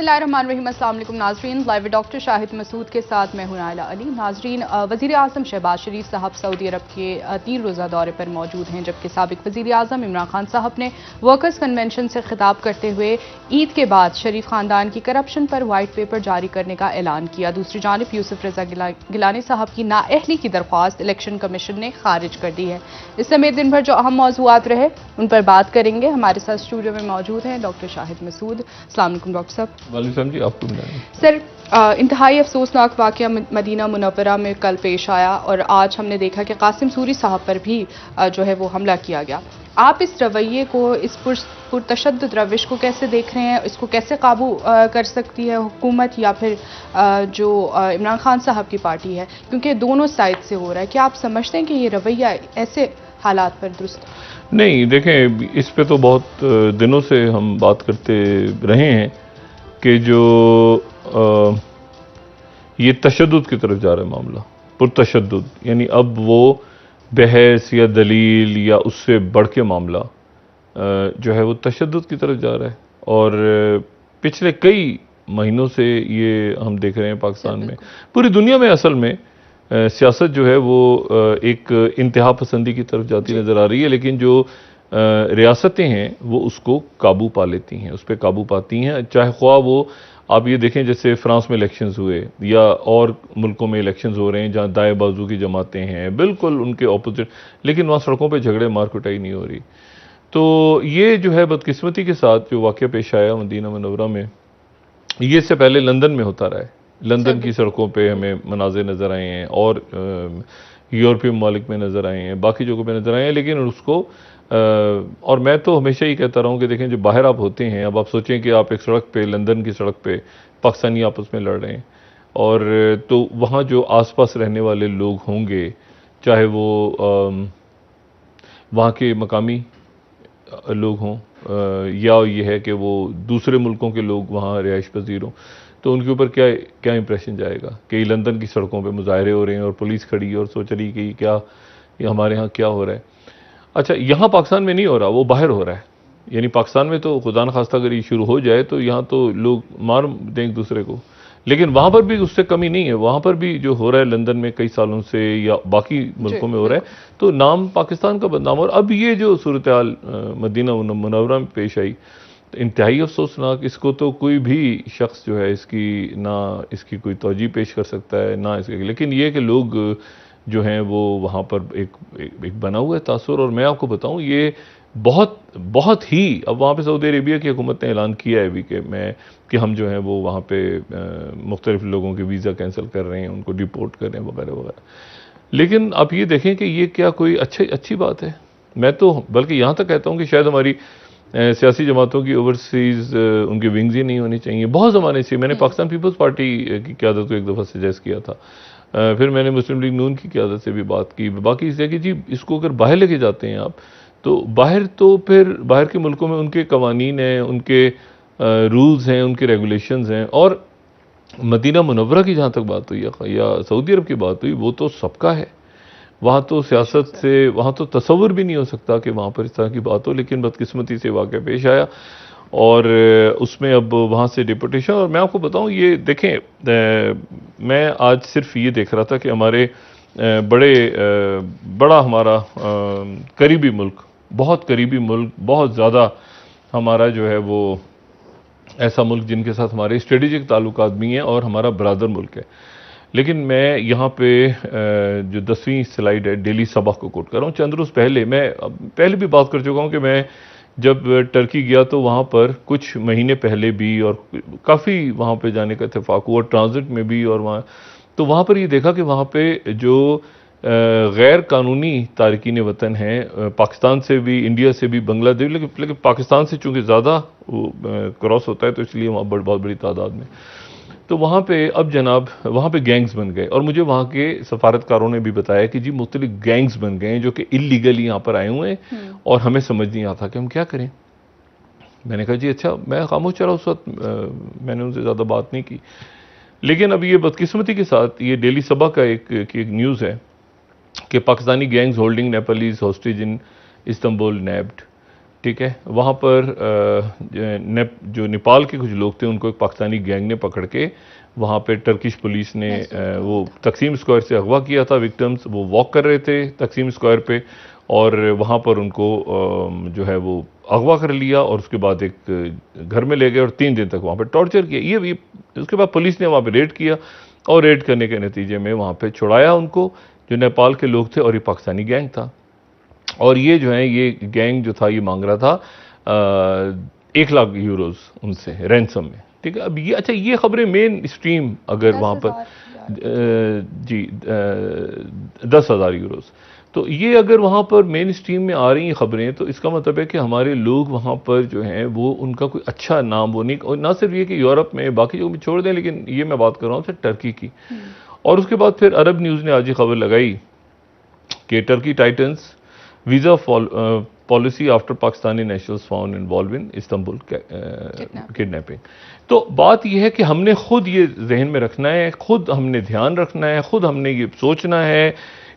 बिस्मिल्लाहिर्रहमानिर्रहीम। अस्सलाम वालेकुम नाजरीन, लाइव डॉक्टर शाहिद मसूद के साथ मैं हूं नाइला अली। नाजरीन, वज़ीर आज़म शहबाज शरीफ साहब सऊदी अरब के 3 रोज़ा दौरे पर मौजूद हैं, जबकि साबिक वज़ीर आज़म इमरान खान साहब ने वर्कर्स कन्वेंशन से खिताब करते हुए ईद के बाद शरीफ खानदान की करप्शन पर वाइट पेपर जारी करने का ऐलान किया। दूसरी जानिब यूसुफ रजा गिलानी साहब की नाअहली की दरख्वास्त इलेक्शन कमीशन ने खारिज कर दी है। इस समेत दिन भर जो अहम मौज़ूआत रहे उन पर बात करेंगे। हमारे साथ स्टूडियो में मौजूद हैं डॉक्टर शाहिद मसूद। अस्सलाम वालेकुम डॉक्टर साहब। वालेकुम जी, आपको सर, इंतहाई अफसोसनाक वाक़या मदीना मुनव्वरा में कल पेश आया और आज हमने देखा कि कासिम सूरी साहब पर भी जो है वो हमला किया गया। आप इस रवैये को, इस पुरतशद्दुद रविश को कैसे देख रहे हैं? इसको कैसे काबू कर सकती है हुकूमत या फिर जो इमरान खान साहब की पार्टी है? क्योंकि दोनों साइड से हो रहा है। क्या आप समझते हैं कि ये रवैया ऐसे हालात पर दुरुस्त? नहीं, देखें, इस पे तो बहुत दिनों से हम बात करते रहे हैं कि जो ये तशद्दुद की तरफ जा रहा है मामला, पुरतशद्दुद, यानी अब वो बहस या दलील या उससे बढ़ के मामला जो है वो तशद्दुद की तरफ जा रहा है। और पिछले कई महीनों से ये हम देख रहे हैं पाकिस्तान में, पूरी दुनिया में असल में सियासत जो है वो एक इंतहा पसंदी की तरफ जाती नज़र आ रही है, लेकिन जो रियासतें हैं वो उसको काबू पा लेती हैं, उस पर काबू पाती हैं। चाहे ख्वाह वो आप ये देखें जैसे फ्रांस में इलेक्शंस हुए या और मुल्कों में इलेक्शंस हो रहे हैं जहाँ दाएं बाजू की जमातें हैं बिल्कुल उनके ऑपोजिट, लेकिन वहाँ सड़कों पे झगड़े मार कुटाई नहीं हो रही। तो ये जो है बदकिस्मती के साथ जो वाक़या पेश आया मदीना मुनव्वरा में, ये इससे पहले लंदन में होता रहा है। लंदन की सड़कों पे हमें मनाज़िर नज़र आए हैं और यूरोपीय ममालिक में नज़र आए हैं, बाकी जगहों पे नज़र आए हैं, लेकिन उसको और मैं तो हमेशा ही कहता रहा हूँ कि देखें, जो बाहर आप होते हैं, अब आप सोचें कि आप एक सड़क पे, लंदन की सड़क पे पाकिस्तानी आपस में लड़ रहे हैं, और तो वहाँ जो आसपास रहने वाले लोग होंगे, चाहे वो वहाँ के मकामी लोग हों या ये है कि वो दूसरे मुल्कों के लोग वहाँ रिहाइश पजीर हों, तो उनके ऊपर क्या क्या इंप्रेशन जाएगा कि लंदन की सड़कों पे मुजाहरे हो रहे हैं और पुलिस खड़ी है और सोच रही कि क्या ये हमारे यहाँ क्या हो रहा है। अच्छा, यहाँ पाकिस्तान में नहीं हो रहा, वो बाहर हो रहा है। यानी पाकिस्तान में तो खुदा न खास्ता अगर ये शुरू हो जाए तो यहाँ तो लोग मार दें एक दूसरे को, लेकिन वहाँ पर भी उससे कमी नहीं है। वहाँ पर भी जो हो रहा है लंदन में कई सालों से या बाकी मुल्कों में हो रहा है, तो नाम पाकिस्तान का बदनाम। और अब ये जो सूरत हाल मदीना मुनव्वरा में पेश आई, तो इंतहाई अफसोसनाक, इसको तो कोई भी शख्स जो है इसकी ना इसकी कोई तवज्जो पेश कर सकता है ना इसके, लेकिन ये कि लोग जो हैं वो वहाँ पर एक बना हुआ है तासुर। और मैं आपको बताऊँ, ये बहुत ही, अब वहाँ पे सऊदी अरेबिया की हुकूमत ने ऐलान किया है अभी कि हम जो हैं वो वहाँ पे मुख्तलिफ लोगों के वीज़ा कैंसिल कर रहे हैं, उनको डिपोर्ट कर रहे हैं वगैरह वगैरह। लेकिन आप ये देखें कि ये क्या कोई अच्छी बात है? मैं तो बल्कि यहाँ तक कहता हूँ कि शायद हमारी सियासी जमातों की ओवरसीज़ उनकी विंग्स ही नहीं होनी चाहिए। बहुत ज़माने से मैंने पाकिस्तान पीपल्स पार्टी की क़यादत को एक दफ़ा सजेस्ट किया था, फिर मैंने मुस्लिम लीग नून की क़यादत से भी बात की। बाकी इससे कि जी, इसको अगर बाहर लेके जाते हैं आप, तो फिर बाहर के मुल्कों में उनके कवानीन हैं, उनके रूल्स हैं, उनके रेगुलेशंस हैं। और मदीना मुनव्वरा की जहाँ तक बात हुई या सऊदी अरब की बात हुई, वो तो सबका है। वहाँ तो सियासत से, वहाँ तो तसव्वुर भी नहीं हो सकता कि वहाँ पर इस तरह की बात हो, लेकिन बदकिस्मती से वाक़या पेश आया और उसमें अब वहाँ से डिपोटेशन। और मैं आपको बताऊँ, ये देखें, मैं आज सिर्फ ये देख रहा था कि हमारे बड़ा हमारा करीबी मुल्क, बहुत करीबी मुल्क, बहुत ज़्यादा हमारा जो है वो ऐसा मुल्क जिनके साथ हमारे स्ट्रेटेजिक ताल्लुकात भी हैं और हमारा बरादर मुल्क है। लेकिन मैं यहाँ पे जो 10वीं स्लाइड है, डेली सबक को कोट कर रहा हूँ। चंद रोज़ पहले, मैं पहले भी बात कर चुका हूँ कि मैं जब टर्की गया तो वहाँ पर कुछ महीने पहले भी और काफ़ी वहाँ पे जाने का इत्तेफाक हुआ, ट्रांजिट में भी, और वहाँ पर ये देखा कि वहाँ पे जो गैर कानूनी तारकीन वतन हैं, पाकिस्तान से भी, इंडिया से भी, बांग्लादेश, लेकिन पाकिस्तान से चूँकि ज़्यादा क्रॉस होता है तो इसलिए वहाँ बहुत बड़ी तादाद में, तो वहाँ पे अब जनाब वहाँ पे गैंग्स बन गए। और मुझे वहाँ के सफारतकारों ने भी बताया कि जी मुख्तलिफ गैंग्स बन गए हैं जो कि इल्लीगली यहाँ पर आए हुए हैं और हमें समझ नहीं आता कि हम क्या करें। मैंने कहा जी अच्छा, मैं खामोश चला उस वक्त, मैंने उनसे ज़्यादा बात नहीं की। लेकिन अब ये बदकिस्मती के साथ ये डेली सबा का एक न्यूज़ है कि Pakistani gangs holding Nepalis hostage in Istanbul nabbed. ठीक है। वहाँ पर जो नेपाल के कुछ लोग थे उनको एक पाकिस्तानी गैंग ने पकड़ के वहाँ पे टर्किश पुलिस ने वो तकसीम स्क्वायर से अगवा किया था विक्टिम्स। वो वॉक कर रहे थे तकसीम स्क्वायर पे और वहाँ पर उनको जो है वो अगवा कर लिया और उसके बाद एक घर में ले गए और 3 दिन तक वहाँ पे टॉर्चर किया। ये उसके बाद पुलिस ने वहाँ पे रेड किया और रेड करने के नतीजे में वहाँ पे छुड़ाया उनको, जो नेपाल के लोग थे और ये पाकिस्तानी गैंग था। और ये जो है ये गैंग जो था ये मांग रहा था 1 लाख यूरोज उनसे रैंसम में। ठीक है। अब ये अच्छा ये खबरें मेन स्ट्रीम अगर वहाँ पर जी 10,000 यूरोज, तो ये अगर वहाँ पर मेन स्ट्रीम में आ रही हैं खबरें तो इसका मतलब है कि हमारे लोग वहाँ पर जो हैं वो उनका कोई अच्छा नाम वो नहीं, और ना सिर्फ ये कि यूरोप में बाकी जो भी छोड़ दें, लेकिन ये मैं बात कर रहा हूँ सिर्फ टर्की की। और उसके बाद फिर अरब न्यूज़ ने आज ये खबर लगाई कि Turkey titans visa policy after Pakistani nationals found involve in Istanbul kidnapping. तो बात यह है कि हमने खुद ये जहन में रखना है, खुद हमने ध्यान रखना है, खुद हमने ये सोचना है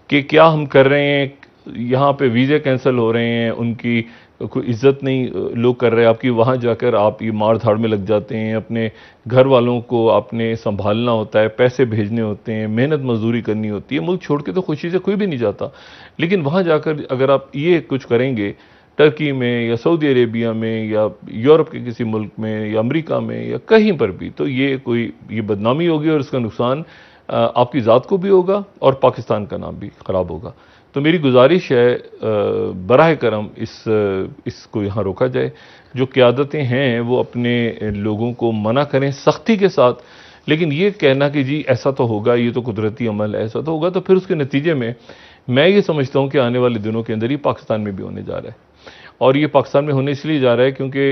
कि क्या हम कर रहे हैं। यहाँ पे वीज़े कैंसिल हो रहे हैं, उनकी कोई इज्जत नहीं लोग कर रहे हैं आपकी, वहाँ जाकर आप ये मार धाड़ में लग जाते हैं, अपने घर वालों को आपने संभालना होता है, पैसे भेजने होते हैं, मेहनत मजदूरी करनी होती है। मुल्क छोड़ के तो खुशी से कोई भी नहीं जाता, लेकिन वहाँ जाकर अगर आप ये कुछ करेंगे टर्की में या सऊदी अरेबिया में या यूरोप के किसी मुल्क में या अमेरिका में या कहीं पर भी, तो ये बदनामी होगी और इसका नुकसान आपकी ज़ात को भी होगा और पाकिस्तान का नाम भी ख़राब होगा। तो मेरी गुजारिश है बराह करम इसको यहाँ रोका जाए। जो क़यादतें हैं वो अपने लोगों को मना करें सख्ती के साथ, लेकिन ये कहना कि जी ऐसा तो होगा, ये तो कुदरती अमल है, ऐसा तो होगा, तो फिर उसके नतीजे में मैं ये समझता हूँ कि आने वाले दिनों के अंदर ये पाकिस्तान में भी होने जा रहा है। और ये पाकिस्तान में होने इसलिए जा रहा है क्योंकि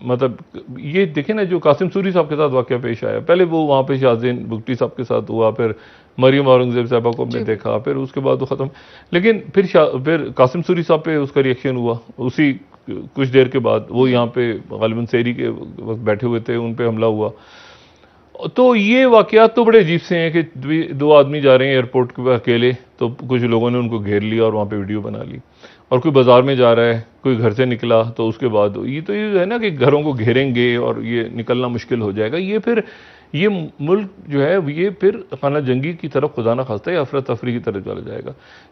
मतलब ये देखें ना जो कासिम सूरी साहब के साथ वाक़या पेश आया, पहले वो वहाँ पे शाहज़ेन बुगटी साहब के साथ हुआ, फिर मरियम औरंगज़ेब साहबा को हमने देखा, फिर उसके बाद वो ख़त्म, लेकिन फिर कासिम सूरी साहब पे उसका रिएक्शन हुआ, उसी कुछ देर के बाद वो यहाँ पे गालिबन सहरी के वक्त बैठे हुए थे, उन पर हमला हुआ। तो ये वाक़यात तो बड़े अजीब से हैं कि 2 आदमी जा रहे हैं एयरपोर्ट पे अकेले, तो कुछ लोगों ने उनको घेर लिया और वहाँ पे वीडियो बना ली, और कोई बाज़ार में जा रहा है, कोई घर से निकला, तो उसके बाद ये है ना कि घरों को घेरेंगे और ये निकलना मुश्किल हो जाएगा। ये मुल्क जो है ये फिर खाना जंगी की तरफ खुदा ना खास्ता है अफरा तफरी की तरफ चला जाएगा।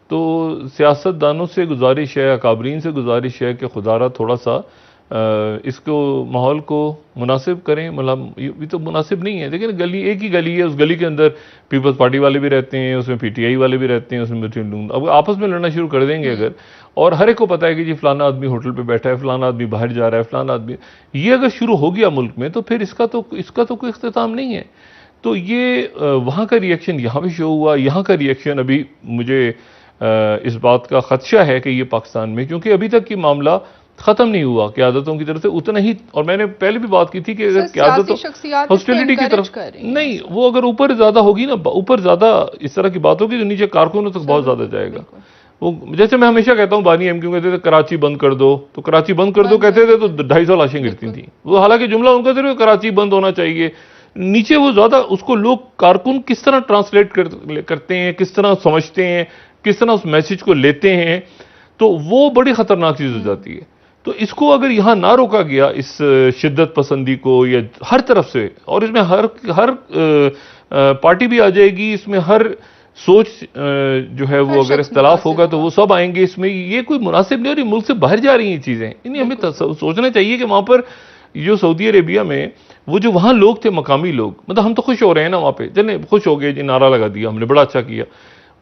तो सियासतदानों से गुजारिश है, अकाबरीन से गुजारिश है कि खुदारा थोड़ा सा इसको माहौल को मुनासिब करें। मतलब ये तो मुनासिब नहीं है, लेकिन गली एक ही गली है, उस गली के अंदर पीपल्स पार्टी वाले भी रहते हैं, उसमें पीटीआई वाले भी रहते हैं, उसमें मुस्लिम लोग अब आपस में लड़ना शुरू कर देंगे अगर, और हर एक को पता है कि जी फलाना आदमी होटल पे बैठा है, फलाना आदमी बाहर जा रहा है, फलाना आदमी, ये अगर शुरू हो गया मुल्क में तो फिर इसका तो कोई इख्तिताम नहीं है। तो ये वहाँ का रिएक्शन यहाँ भी शो हुआ, यहाँ का रिएक्शन अभी मुझे इस बात का खदशा है कि ये पाकिस्तान में, क्योंकि अभी तक की मामला खत्म नहीं हुआ क़यादतों की तरफ से उतना ही। और मैंने पहले भी बात की थी कि अगर क़यादतों हॉस्टिलिटी की तरफ नहीं, वो अगर ऊपर ज्यादा होगी ना, ऊपर ज्यादा इस तरह की बात होगी तो नीचे कारकुनों तक बहुत ज्यादा जाएगा। वो जैसे मैं हमेशा कहता हूँ, बानी एमक्यू कहते थे कराची बंद कर दो, तो कराची बंद कर दो कहते थे तो 250 लाशें गिरती थी। वो हालांकि जुमला उनका थे कराची बंद होना चाहिए, नीचे वो ज्यादा उसको लोग कारकुन किस तरह ट्रांसलेट करते हैं, किस तरह समझते हैं, किस तरह उस मैसेज को लेते हैं, तो वो बड़ी खतरनाक चीज हो जाती है। तो इसको अगर यहाँ ना रोका गया, इस शिद्दत पसंदी को, या हर तरफ से, और इसमें हर पार्टी भी आ जाएगी, इसमें हर सोच जो है वो अगर इख्तलाफ होगा तो वो सब आएंगे इसमें, ये कोई मुनासिब नहीं, और ये मुल्क से बाहर जा रही हैं चीजें। इन्हें हमें सोचना चाहिए कि वहां पर जो सऊदी अरेबिया में वो जो वहां लोग थे, मकामी लोग, मतलब हम तो खुश हो रहे हैं ना, वहां पे चले खुश हो गए जी, नारा लगा दिया हमने, बड़ा अच्छा किया।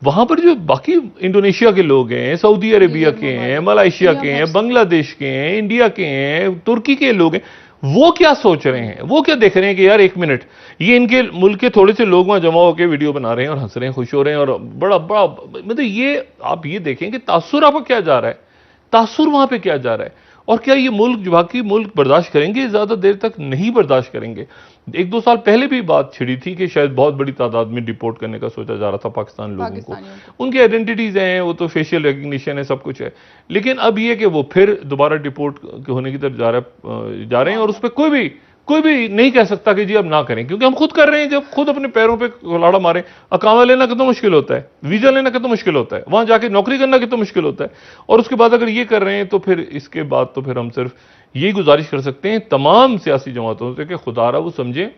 वहां पर जो बाकी इंडोनेशिया के लोग हैं, सऊदी अरेबिया के हैं, मलेशिया के हैं, बांग्लादेश के हैं, इंडिया के हैं, तुर्की के लोग हैं, वो क्या सोच रहे हैं, वो क्या देख रहे हैं कि यार 1 मिनट, ये इनके मुल्क के थोड़े से लोग वहां जमा होकर वीडियो बना रहे हैं और हंस रहे हैं, खुश हो रहे हैं, और बड़ा बड़ा मतलब ये आप ये देखें कि तासुर आपका क्या जा रहा है, तासुर वहां पे क्या जा रहा है, और क्या ये मुल्क जो बाकी मुल्क बर्दाश्त करेंगे, ज्यादा देर तक नहीं बर्दाश्त करेंगे। 1-2 साल पहले भी बात छिड़ी थी कि शायद बहुत बड़ी तादाद में डिपोर्ट करने का सोचा जा रहा था पाकिस्तान लोगों को, उनकी आइडेंटिटीज हैं, वो तो फेशियल रिकग्निशन है, सब कुछ है, लेकिन अब ये कि वो फिर दोबारा डिपोर्ट होने की तरफ जा रहे हैं, और उस पर कोई भी नहीं कह सकता कि जी अब ना करें, क्योंकि हम खुद कर रहे हैं। जब खुद अपने पैरों पे कुल्हाड़ा मारें, अकामा लेना कितना मुश्किल होता है, वीजा लेना कितना मुश्किल होता है, वहां जाके नौकरी करना कितना मुश्किल होता है, और उसके बाद अगर ये कर रहे हैं तो फिर इसके बाद तो फिर हम सिर्फ यही गुजारिश कर सकते हैं तमाम सियासी जमातों से कि खुदारा वो समझें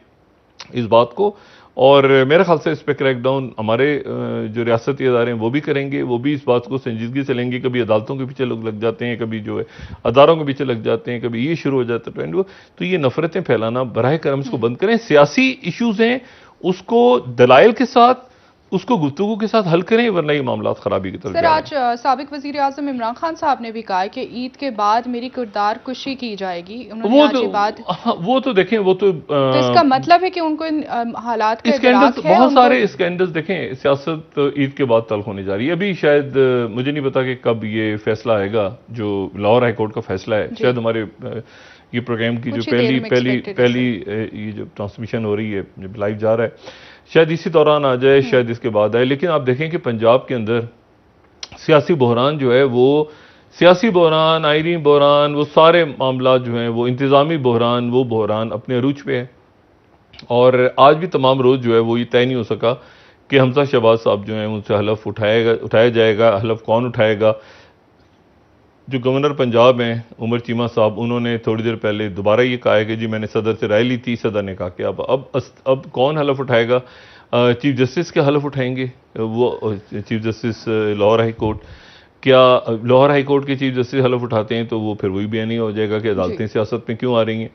इस बात को। और मेरे ख्याल से इस पर क्रैकडाउन हमारे जो रियासती इदारे हैं वो भी करेंगे, वो भी इस बात को संजीदगी से लेंगे। कभी अदालतों के पीछे लोग लग जाते हैं, कभी जो है अदारों के पीछे लग जाते हैं, कभी ये शुरू हो जाता है ट्रेंड। तो ये नफरतें फैलाना बराह करम इसको बंद करें। सियासी इश्यूज हैं उसको दलाइल के साथ, उसको गुफ्तगू के साथ हल करें, वरना ये मामला खराबी की तरफ सर, आज साबिक वजीर आजम इमरान खान साहब ने भी कहा है कि ईद के बाद मेरी किरदार कुशी की जाएगी। उन्होंने आज ये बात, वो तो देखें, वो तो इसका मतलब है कि उनको इन हालात का स्कैंडल्स, इदराक है। बहुत सारे स्कैंडल्स देखें। सियासत ईद के बाद तल्ख होने जा रही है। अभी शायद मुझे नहीं पता कि कब ये फैसला आएगा, जो लाहौर हाई कोर्ट का फैसला है। शायद हमारे ये प्रोग्राम की जो पहली ये जो ट्रांसमिशन हो रही है, जब लाइव जा रहा है, शायद इसी दौरान आ जाए, शायद इसके बाद आए। लेकिन आप देखें कि पंजाब के अंदर सियासी बहरान जो है, वो सियासी बहरान, आइनी बहरान, वो सारे मामला जो हैं, वो इंतज़ामी बहरान, वो बहरान अपने अरूज पे है। और आज भी तमाम रोज़ जो है वो ये तय नहीं हो सका कि हमजा शहबाज साहब जो हैं उनसे हलफ उठाया जाएगा। हलफ कौन उठाएगा? जो गवर्नर पंजाब हैं उमर चीमा साहब, उन्होंने थोड़ी देर पहले दोबारा ये कहा है कि जी मैंने सदर से राय ली थी, सदर ने कहा कि अब कौन हलफ उठाएगा? चीफ जस्टिस के हलफ उठाएंगे वो, chief justice Lahore high court. क्या लाहौर हाई कोर्ट के चीफ जस्टिस हलफ उठाते हैं तो वो फिर वही बयानी हो जाएगा कि अदालतें सियासत में क्यों आ रही हैं।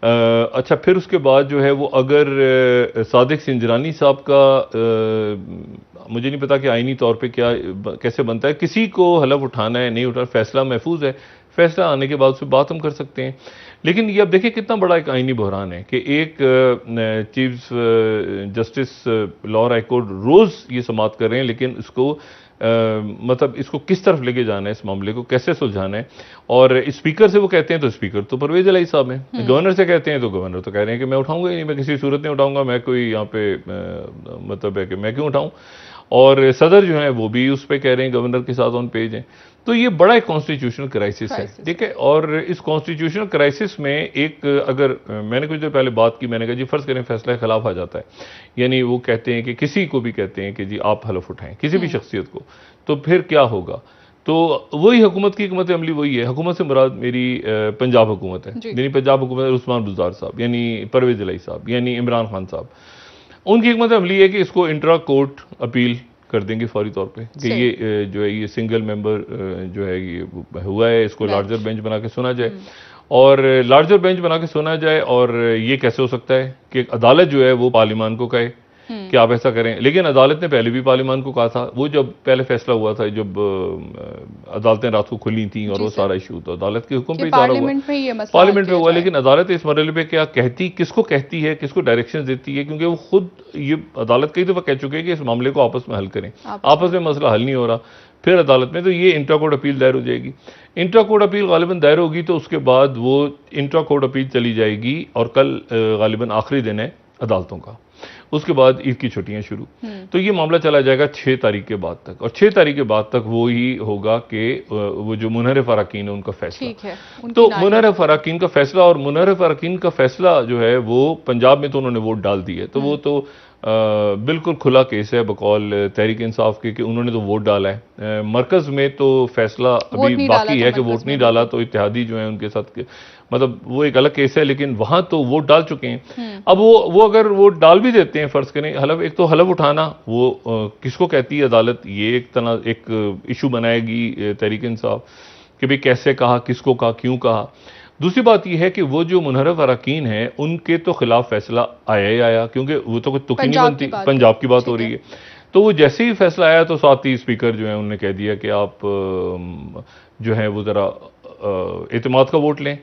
अच्छा, फिर उसके बाद जो है वो अगर सादिक सिंजरानी साहब का मुझे नहीं पता कि आईनी तौर पे क्या कैसे बनता है, किसी को हलफ उठाना है नहीं उठाना, फैसला महफूज है, फैसला आने के बाद उस पर बात हम कर सकते हैं। लेकिन ये अब देखिए कितना बड़ा एक आईनी बहरान है कि एक chief justice Lahore high court रोज़ ये समात कर रहे हैं, लेकिन इसको मतलब इसको किस तरफ लेके जाना है, इस मामले को कैसे सुलझाना है। और स्पीकर से वो कहते हैं तो स्पीकर तो परवेज इलाही साहब हैं, गवर्नर से कहते हैं तो गवर्नर तो कह रहे हैं कि मैं उठाऊंगा ही नहीं, मैं किसी सूरत नहीं उठाऊंगा, मैं कोई यहाँ पे मतलब है कि मैं क्यों उठाऊं। और सदर जो है वो भी उस पर कह रहे हैं, गवर्नर के साथ ऑन पेज हैं। तो ये बड़ा एक कॉन्स्टिट्यूशनल क्राइसिस है, ठीक है। और इस कॉन्स्टिट्यूशनल क्राइसिस में एक अगर मैंने कुछ देर पहले बात की, मैंने कहा जी फर्ज करें फैसला के खिलाफ आ जाता है, यानी वो कहते हैं कि किसी को भी कहते हैं कि जी आप हलफ उठाएं किसी भी शख्सियत को, तो फिर क्या होगा? तो वही हुकूमत की हिकमत अमली वही है। हुकूमत से मुराद मेरी पंजाब हुकूमत है, यानी पंजाब हुकूमत उस्मान बुज़दार साहब, यानी परवेज इलाही साहब, यानी इमरान खान साहब। उनकी हिकमत अमली है कि इसको इंट्रा कोर्ट अपील कर देंगे फौरी तौर पे कि ये जो है ये सिंगल मेंबर जो है ये हुआ है, इसको लार्जर बेंच बना के सुना जाए। और लार्जर बेंच बना के सुना जाए। और ये कैसे हो सकता है कि अदालत जो है वो पार्लियामान को कहे कि आप ऐसा करें, लेकिन अदालत ने पहले भी पार्लियामान को कहा था। वो जब पहले फैसला हुआ था, जब अदालतें रात को खुली थी और वो सारा इशू था, अदालत के हुक्म पे ही सारा हुआ, पार्लियामेंट में हुआ। लेकिन अदालत इस मरहले पे क्या कहती, किसको कहती है, किसको डायरेक्शन देती है? क्योंकि वो खुद ये अदालत कई दफा कह चुके हैं कि इस मामले को आपस में हल करें, आपस में मसला हल नहीं हो रहा, फिर अदालत में, तो ये इंट्रा कोर्ट अपील दायर हो जाएगी। इंट्रा कोर्ट अपील गालिबन दायर होगी तो उसके बाद वो इंट्रा कोर्ट अपील चली जाएगी और कल गालिबन आखिरी दिन है अदालतों का, उसके बाद ईद की छुट्टियां शुरू। तो ये मामला चला जाएगा 6 तारीख के बाद तक, और 6 तारीख के बाद तक वो ही होगा कि वो जो मुनहरिफ अराकीन है उनका फैसला, तो मुनहरिफ अराकीन का फैसला। और मुनहरिफ अराकीन का फैसला जो है वो पंजाब में तो उन्होंने वोट डाल दी है, तो वो तो बिल्कुल खुला केस है बकौल तहरीक इंसाफ के कि उन्होंने तो वोट डाला है। मरकज में तो फैसला अभी बाकी है कि वोट नहीं डाला, तो इत्तेहादी जो है उनके साथ मतलब वो एक अलग केस है, लेकिन वहां तो वोट डाल चुके हैं। अब वो अगर वोट डाल भी देते हैं, फर्ज करें हलफ, एक तो हलफ उठाना वो किसको कहती है अदालत, ये एक इशू बनाएगी तहरीक इंसाफ कि भाई कैसे कहा, किसको कहा, क्यों कहा। दूसरी बात यह है कि वो जो मुनहरिफ अराकीन हैं उनके तो खिलाफ फैसला आया ही आया, क्योंकि वो तो कोई तुकी नहीं बनती, पंजाब की बात हो रही है। तो वो जैसे ही फैसला आया तो साथ ही स्पीकर जो है उन्होंने कह दिया कि आप जो है वो जरा एतमाद का वोट लें,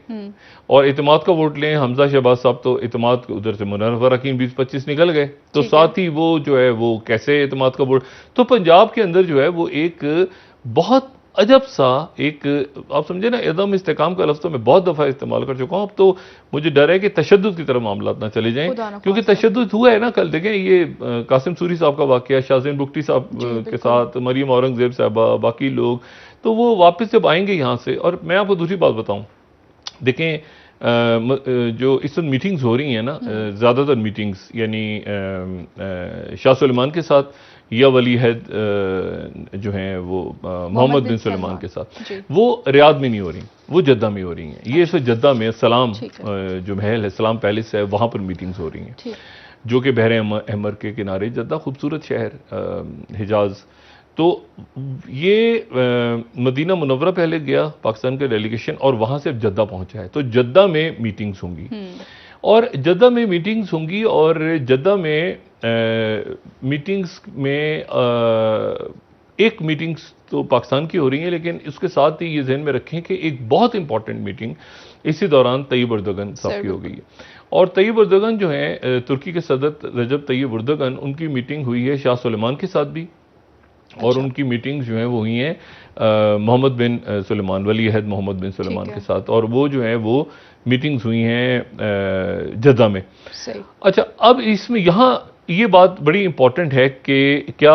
और एतमाद का वोट लें। हमजा शहबाज साहब तो एतमाद उधर से मुनहरिफ अराकीन 20-25 निकल गए, तो साथ ही वो जो है वो कैसे एतमाद का वोट। तो पंजाब के अंदर जो है वो एक बहुत अजब सा एक, आप समझे ना, एकदम इस्तेकाम का लफ्ज़ तो मैं बहुत दफ़ा इस्तेमाल कर चुका हूँ। अब तो मुझे डर है कि तशद्दुद की तरफ मामला ना चले जाएं, क्योंकि तशद्दुद हुआ है ना। कल देखें ये कासिम सूरी साहब का वाक़या, शाहज़ैन बुख्ती साहब के साथ, मरियम औरंगज़ेब साहबा, बाकी लोग, तो वो वापस जब आएंगे यहाँ से। और मैं आपको दूसरी बात बताऊँ, देखें जो इस वक्त मीटिंग्स हो रही हैं ना, ज़्यादातर मीटिंग्स यानी शाह सुलेमान के साथ या वली अहद जो हैं वो मोहम्मद बिन सुलेमान के साथ, वो रियाद में नहीं हो रही, वो जद्दा में हो रही हैं। ये इस वक्त जद्दा में सलाम जो महल है, सलाम पैलेस है, वहाँ पर मीटिंग्स हो रही हैं, जो कि बहर अहमर के किनारे, जद्दा खूबसूरत शहर, हिजाज। तो ये मदीना मुनव्वरा पहले गया पाकिस्तान का डेलीगेशन और वहाँ से अब जद्दा पहुँचा है, तो जद्दा में मीटिंग्स होंगी और जद्दा में मीटिंग्स होंगी और जद्दा में मीटिंग्स में एक मीटिंग्स तो पाकिस्तान की हो रही हैं, लेकिन उसके साथ ही ये ज़हन में रखें कि एक बहुत इंपॉर्टेंट मीटिंग इसी दौरान तैयब एर्दोगन साहब की हो गई है। और तैयब एर्दोगन जो हैं तुर्की के सदर रजब तैयब एर्दोगन, उनकी मीटिंग हुई है शाह सुलेमान के साथ भी, और उनकी मीटिंग्स जो हैं वो हुई हैं मोहम्मद बिन सुलेमान, वली अहद मोहम्मद बिन सुलेमान के साथ, और वो जो हैं वो मीटिंग्स हुई हैं जद्दा में। अच्छा, अब इसमें यहाँ ये बात बड़ी इंपॉर्टेंट है कि क्या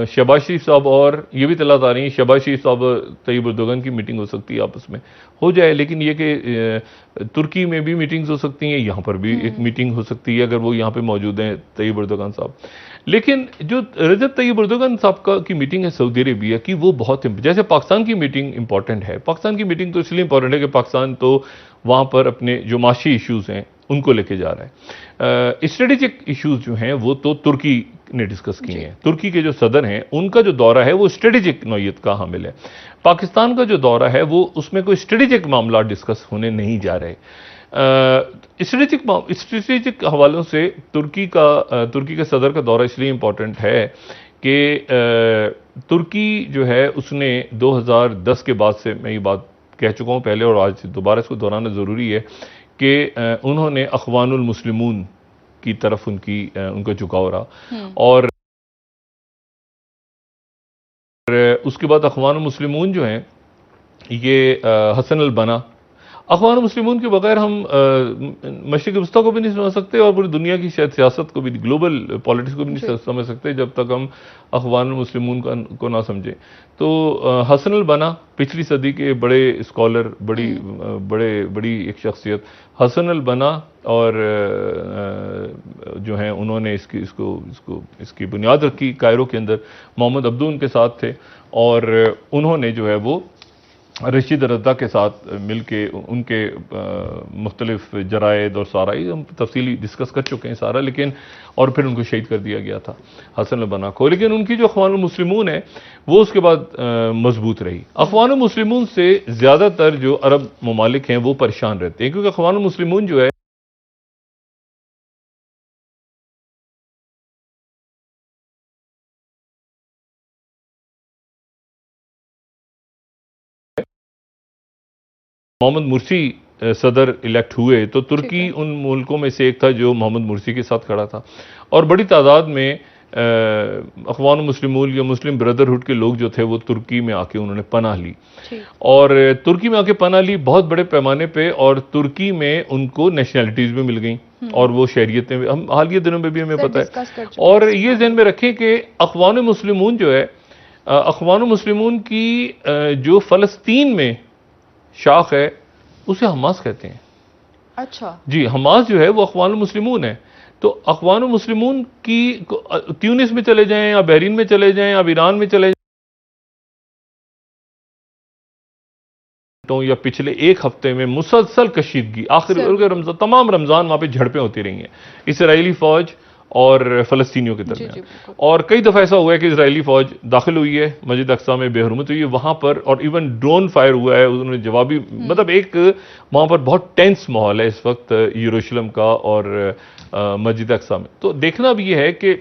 शहबाज शरीफ साहब, और ये भी तलात आ रही है शहबाज शरीफ साहब तैयब एर्दोगन की मीटिंग हो सकती है, आपस में हो जाए, लेकिन ये कि तुर्की में भी मीटिंग्स हो सकती हैं, यहाँ पर भी एक मीटिंग हो सकती है अगर वो यहाँ पे मौजूद हैं तैयब एर्दोगन साहब। लेकिन जो रजब तैयब एर्दोगन साहब की मीटिंग है सऊदी अरेबिया की, वो बहुत, जैसे पाकिस्तान की मीटिंग इंपॉर्टेंट है, पाकिस्तान की मीटिंग तो इसलिए इंपॉर्टेंट है कि पाकिस्तान तो वहाँ पर अपने जो माशी इश्यूज़ हैं उनको लेके जा रहा है। स्ट्रेटेजिक इश्यूज जो हैं वो तो तुर्की ने डिस्कस किए हैं, तुर्की के जो सदर हैं उनका जो दौरा है वो स्ट्रेटेजिक नौयत का हामिल है। पाकिस्तान का जो दौरा है वो उसमें कोई स्ट्रेटेजिक मामला डिस्कस होने नहीं जा रहे। स्ट्रेटेजिक हवालों से तुर्की के सदर का दौरा इसलिए इंपॉर्टेंट है कि तुर्की जो है उसने 2010 के बाद से, मैं ये बात कह चुका हूँ पहले और आज दोबारा इसको दोहराना ज़रूरी है कि उन्होंने अख़वानुल मुस्लिमून की तरफ उनका झुकाव रहा, और उसके बाद अख़वानुल मुस्लिमून जो हैं ये हसन अल बना, अख़वानुल मुस्लिमून के बगैर हम मशरिक़ वस्ता को भी नहीं समझ सकते और पूरी दुनिया की शायद सियासत को भी, ग्लोबल पॉलिटिक्स को भी नहीं समझ सकते जब तक हम अख़वानुल मुस्लिमून को ना समझें। तो हसन अल बना पिछली सदी के बड़े स्कॉलर, बड़ी एक शख्सियत हसन अल बना, और जो हैं उन्होंने इसकी बुनियाद रखी कायरो के अंदर, मोहम्मद अब्दू उनके साथ थे, और उन्होंने जो है वो रशीद रज़ा के साथ मिलके उनके मुख्तलिफ जरायद और सारा ये हम तफसीली डिस्कस कर चुके हैं सारा, लेकिन और फिर उनको शहीद कर दिया गया था हसन अल बना को। लेकिन उनकी जो अख़वानुल मुस्लिमून है वो उसके बाद मजबूत रही। अख़वानुल मुस्लिमून से ज़्यादातर जो अरब ममालिक हैं वो परेशान रहते हैं, क्योंकि अख़वानुल मुस्लिमून जो है मोहम्मद मुर्सी सदर इलेक्ट हुए तो तुर्की उन मुल्कों में से एक था जो मोहम्मद मुर्सी के साथ खड़ा था, और बड़ी तादाद में अख़वानुल मुस्लिमून या मुस्लिम ब्रदरहुड के लोग जो थे वो तुर्की में आके उन्होंने पनाह ली, और तुर्की में आके पनाह ली बहुत बड़े पैमाने पे, और तुर्की में उनको नेशनैलिटीज़ भी मिल गई और वो शहरियतें, हम हालिया दिनों में भी हमें पता है। और ये ज़हन में रखें कि अख़वानुल मुस्लिमून जो है, अख़वानुल मुस्लिमून की जो फ़लस्तीन में शाख है उसे हमास कहते हैं। अच्छा जी, हमास जो है वो अख़वानुल मुस्लिमून है। तो अख़वानुल मुस्लिमून की ट्यूनिस में चले जाएं या बहरीन में चले जाएं या ईरान में चले जाएं, या पिछले एक हफ्ते में मुसलसल कशीदगी, आखिर तमाम रमज़ान वहाँ पे झड़पें होती रही हैं इसराइली फ़ौज और फ़लस्तीनियों के दरमियान, और कई दफ़ा ऐसा हुआ है कि इजरायली फ़ौज दाखिल हुई है मस्जिद अक्सा में, बेहरमत हुई है वहाँ पर, और इवन ड्रोन फायर हुआ है, उन्होंने जवाबी, मतलब एक वहाँ पर बहुत टेंस माहौल है इस वक्त यरूशलेम का और मस्जिद अक्सा में। तो देखना भी ये है कि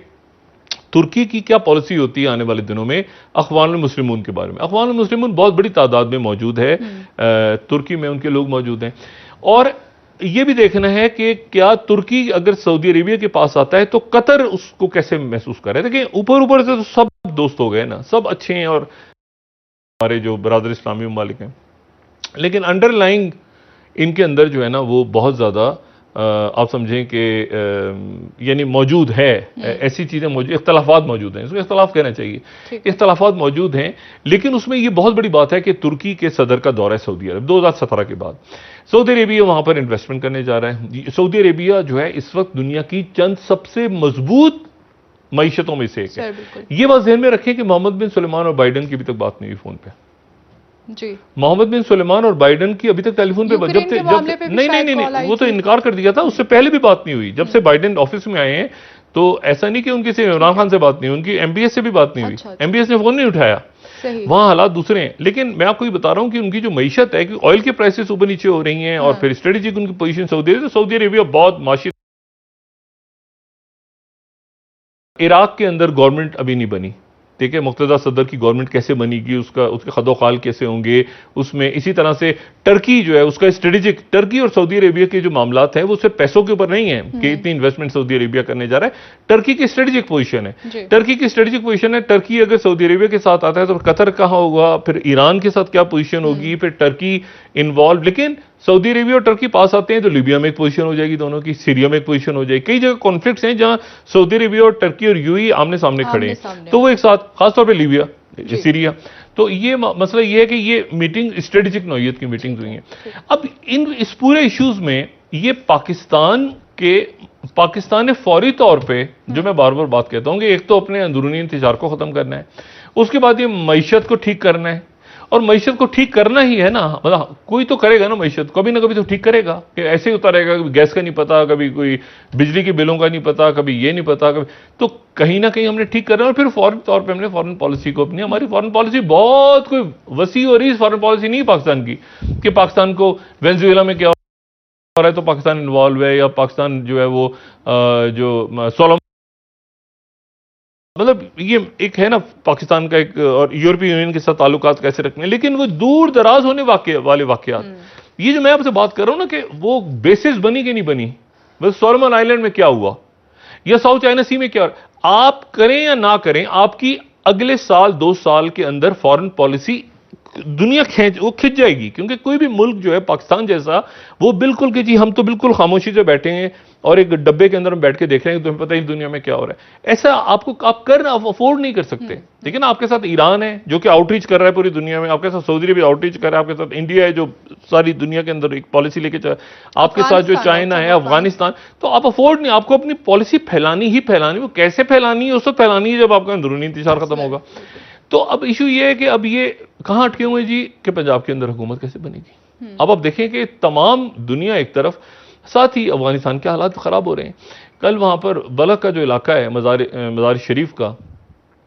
तुर्की की क्या पॉलिसी होती है आने वाले दिनों में अख़वानुल मुस्लिमून के बारे में। अख़वानुल मुस्लिमून बहुत बड़ी तादाद में मौजूद है, तुर्की में उनके लोग मौजूद हैं, और ये भी देखना है कि क्या तुर्की अगर सऊदी अरेबिया के पास आता है तो कतर उसको कैसे महसूस कर रहे थे। देखिए ऊपर से तो सब दोस्त हो गए ना, सब अच्छे हैं और हमारे जो बरादर इस्लामी ममालिक हैं, लेकिन अंडरलाइंग इनके अंदर जो है ना वो बहुत ज़्यादा आप समझें कि यानी मौजूद है, ऐसी चीज़ें मौजूद, इख्तलाफात मौजूद हैं, इसको इख्तलाफ कहना चाहिए, इख्तलाफात मौजूद हैं। लेकिन उसमें ये बहुत बड़ी बात है कि तुर्की के सदर का दौरा है सऊदी अरब 2017 के बाद। सऊदी अरेबिया वहाँ पर इन्वेस्टमेंट करने जा रहा है। सऊदी अरेबिया जो है इस वक्त दुनिया की चंद सबसे मजबूत मईशतों में से एक है। ये बात ध्यान में रखें कि मोहम्मद बिन सुलेमान और बाइडन की अभी तक बात नहीं हुई फोन पे। जी, मोहम्मद बिन सुलेमान और बाइडन की अभी तक टेलीफोन पे नहीं, वो तो इनकार कर दिया था, उससे पहले भी बात नहीं हुई। जब से बाइडन ऑफिस में आए हैं तो ऐसा नहीं कि उनकी सिर्फ इमरान खान से बात नहीं हुई, उनकी एमबीएस से भी बात नहीं हुई। एमबीएस ने फोन नहीं उठाया, वहां हालात दूसरे हैं। लेकिन मैं आपको ये बता रहा हूं कि उनकी जो मईशत है कि ऑयल के प्राइसेस ऊपर नीचे हो रही हैं और फिर स्ट्रेटेजिक उनकी पोजीशन सऊदी अरेबिया बहुत माशी। इराक के अंदर गवर्नमेंट अभी नहीं बनी, ठीक है, मुक्तदा सदर की गवर्नमेंट कैसे बनेगी, उसके खदोखाल कैसे होंगे उसमें। इसी तरह से टर्की जो है उसका स्ट्रेटेजिक, टर्की और सऊदी अरेबिया के जो मामलात हैं वो सिर्फ पैसों के ऊपर नहीं है कि इतनी इन्वेस्टमेंट सऊदी अरेबिया करने जा रहा है। टर्की की स्ट्रेटेजिक पोजीशन है, टर्की की स्ट्रेटेजिक पोजीशन है। टर्की अगर सऊदी अरेबिया के साथ आता है तो कतर कहां होगा, फिर ईरान के साथ क्या पोजीशन होगी, फिर टर्की इन्वॉल्व। लेकिन सऊदी अरेबिया और टर्की पास आते हैं तो लीबिया में एक पोजीशन हो जाएगी दोनों की, सीरिया में एक पोजीशन हो जाएगी। कई जगह कॉन्फ्लिक्ट्स हैं जहां सऊदी अरेबिया और टर्की और यूएई आमने सामने खड़े हैं, तो वो एक साथ, खासतौर पे लीबिया, सीरिया। तो ये मसला ये है कि ये मीटिंग स्ट्रेटेजिक नौयत की मीटिंग हुई हैं। अब इस पूरे इश्यूज में ये पाकिस्तान ने फौरी तौर पे, जो मैं बार बार बात कहता हूं कि एक तो अपने अंदरूनी इंतजार को खत्म करना है, उसके बाद ये मईशत को ठीक करना है। और मईशत को ठीक करना ही है ना, मतलब कोई तो करेगा ना मईशत, कभी ना कभी तो ठीक करेगा। कि ऐसे ही होता रहेगा, कभी गैस का नहीं पता, कभी कोई बिजली के बिलों का नहीं पता, कभी ये नहीं पता, कभी तो कहीं ना कहीं हमने ठीक करना है। और फिर फौरन तौर पे हमने फॉरेन पॉलिसी को अपनी, हमारी फॉरेन पॉलिसी बहुत कोई वसी और इस फॉरेन पॉलिसी नहीं पाकिस्तान की कि पाकिस्तान को वेनेजुएला में क्या हो रहा है तो पाकिस्तान इन्वॉल्व है, या पाकिस्तान जो है वो जो सोलोमन, मतलब ये एक है ना पाकिस्तान का एक, और यूरोपीय यूनियन के साथ ताल्लुकात कैसे रखने, लेकिन वो दूर दराज होने वाले वाकयात, ये जो मैं आपसे बात कर रहा हूं ना कि वो बेसिस बनी कि नहीं बनी, बस सोलोमन आइलैंड में क्या हुआ या साउथ चाइना सी में क्या, आप करें या ना करें, आपकी अगले साल 2 साल के अंदर फॉरेन पॉलिसी दुनिया खिंच जाएगी। क्योंकि कोई भी मुल्क जो है पाकिस्तान जैसा, वो बिल्कुल कि जी हम तो बिल्कुल खामोशी से बैठे हैं और एक डब्बे के अंदर हम बैठ के देख रहे हैं, तुम्हें पता ही दुनिया में क्या हो रहा है, ऐसा आप अफोर्ड नहीं कर सकते। लेकिन आपके साथ ईरान है जो कि आउटरीच कर रहा है पूरी दुनिया में, आपके साथ सऊदी अरब आउटरीच कर रहा है, आपके साथ इंडिया है जो सारी दुनिया के अंदर एक पॉलिसी लेके चल, आपके साथ जो चाइना है, अफगानिस्तान, तो आप अफोर्ड नहीं, आपको अपनी पॉलिसी फैलानी ही फैलानी। वो कैसे फैलानी है, उस वक्त फैलानी है जब आपका अंदरूनी इंतजार खत्म होगा। तो अब इशू ये है कि अब ये कहां अटके हुए जी कि पंजाब के अंदर हुकूमत कैसे बनेगी। अब आप देखें कि तमाम दुनिया एक तरफ, साथ ही अफगानिस्तान के हालात खराब हो रहे हैं। कल वहां पर बलख का जो इलाका है, मज़ार शरीफ का